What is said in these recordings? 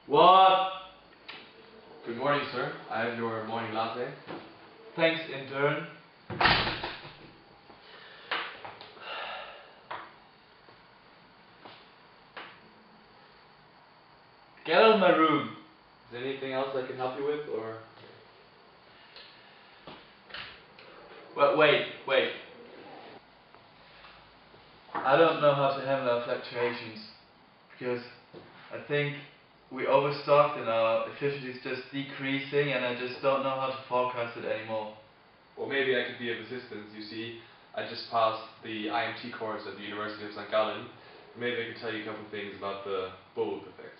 What? Good morning, sir. I have your morning latte. Thanks, intern. Get out of my room. Is there anything else I can help you with, or? Wait. I don't know how to handle our fluctuations because I think we overstocked and our efficiency is just decreasing and I just don't know how to forecast it anymore. Well, maybe I could be of assistance. You see, I just passed the IMT course at the University of St. Gallen. Maybe I could tell you a couple of things about the bulb effect.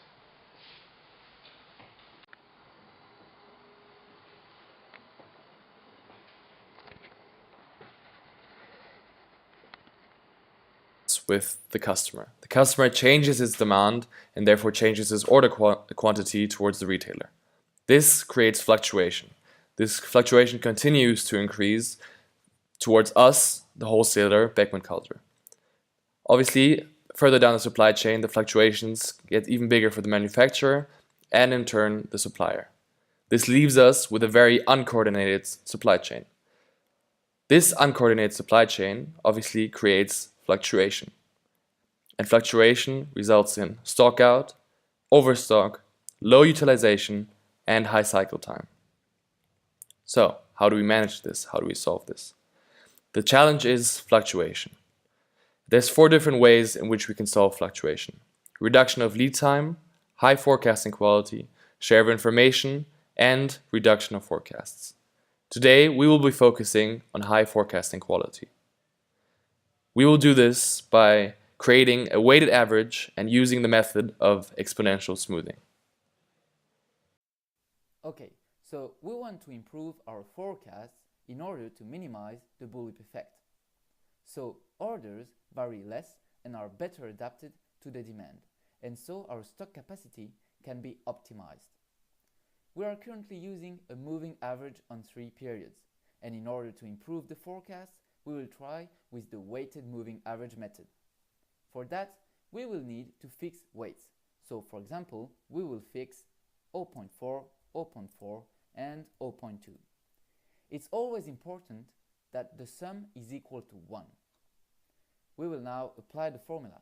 With the customer. The customer changes its demand and therefore changes its order quantity towards the retailer. This creates fluctuation. This fluctuation continues to increase towards us, the wholesaler, Beckman Coulter. Obviously, further down the supply chain, the fluctuations get even bigger for the manufacturer and in turn the supplier. This leaves us with a very uncoordinated supply chain. This uncoordinated supply chain obviously creates fluctuation. And fluctuation results in stock out, overstock, low utilization, and high cycle time. So, how do we manage this? How do we solve this? The challenge is fluctuation. There's 4 different ways in which we can solve fluctuation: reduction of lead time, high forecasting quality, share of information, and reduction of forecasts. Today, we will be focusing on high forecasting quality. We will do this by creating a weighted average and using the method of exponential smoothing. Okay, so we want to improve our forecasts in order to minimize the bullwhip effect. So orders vary less and are better adapted to the demand, and so our stock capacity can be optimized. We are currently using a moving average on 3 periods, and in order to improve the forecast, we will try with the weighted moving average method. For that, we will need to fix weights. So for example, we will fix 0.4, 0.4 and 0.2. It's always important that the sum is equal to 1. We will now apply the formula.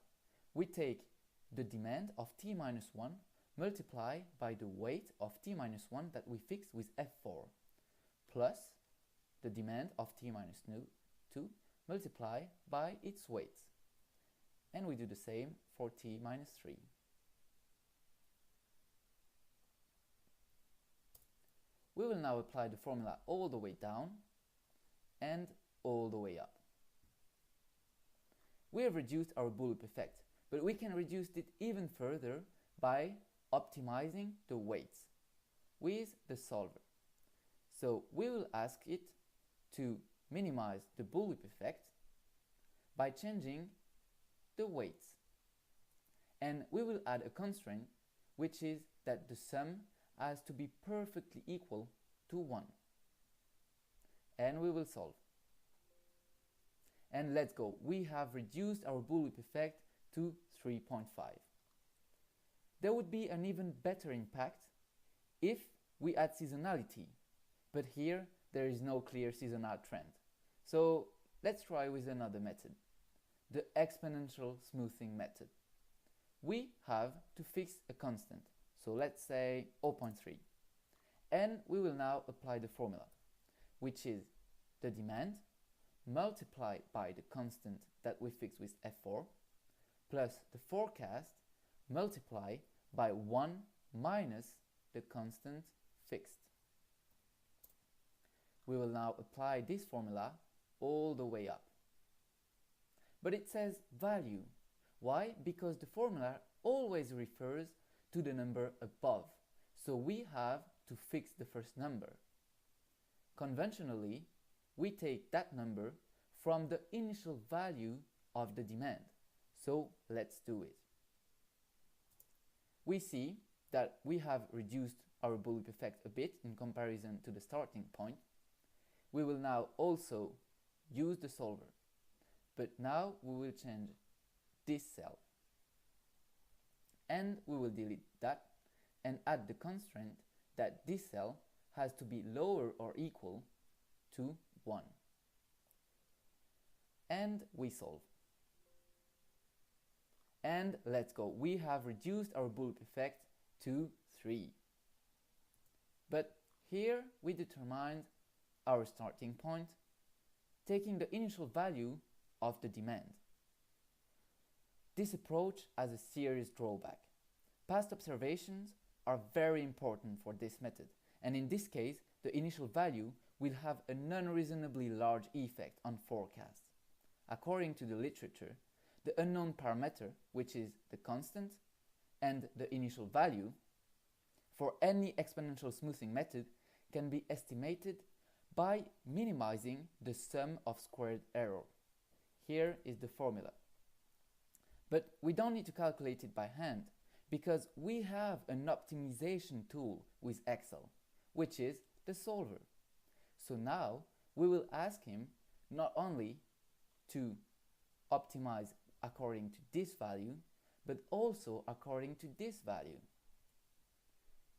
We take the demand of t minus 1 multiply by the weight of t minus 1 that we fix with F4 plus the demand of t minus 2 multiply by its weight. And we do the same for t minus 3. We will now apply the formula all the way down and all the way up. We have reduced our bullwhip effect, but we can reduce it even further by optimizing the weights with the solver. So we will ask it to minimize the bullwhip effect by changing the weights. And we will add a constraint, which is that the sum has to be perfectly equal to 1. And we will solve. And let's go. We have reduced our bullwhip effect to 3.5. There would be an even better impact if we add seasonality, but here there is no clear seasonal trend. So let's try with another method, the exponential smoothing method. We have to fix a constant, so let's say 0.3. And we will now apply the formula, which is the demand multiplied by the constant that we fix with F4 plus the forecast multiplied by 1 minus the constant fixed. We will now apply this formula all the way up. But it says value. Why? Because the formula always refers to the number above. So we have to fix the first number. Conventionally, we take that number from the initial value of the demand. So let's do it. We see that we have reduced our bullwhip effect a bit in comparison to the starting point. We will now also use the solver, but now we will change this cell. and we will delete that and add the constraint that this cell has to be lower or equal to 1. And we solve. And let's go. We have reduced our bullet effect to 3. But here we determined our starting point, taking the initial value of the demand. This approach has a serious drawback. Past observations are very important for this method, and in this case, the initial value will have an unreasonably large effect on forecasts. According to the literature, the unknown parameter, which is the constant, and the initial value, for any exponential smoothing method can be estimated by minimizing the sum of squared error. Here is the formula. But we don't need to calculate it by hand because we have an optimization tool with Excel, which is the solver. So now we will ask him not only to optimize according to this value, but also according to this value.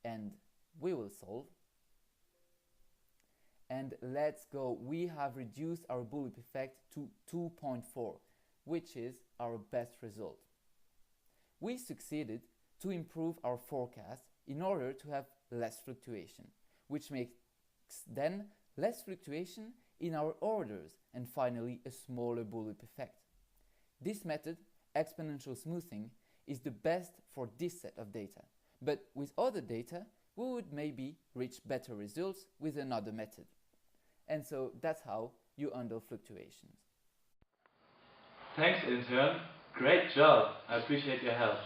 And we will solve. And let's go. We have reduced our bullet effect to 2.4, which is our best result. We succeeded to improve our forecast in order to have less fluctuation, which makes then less fluctuation in our orders and finally a smaller bullet effect. This method, exponential smoothing, is the best for this set of data, but with other data we would maybe reach better results with another method. And so that's how you handle fluctuations. Thanks, intern. Great job. I appreciate your help.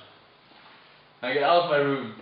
Now get out of my room.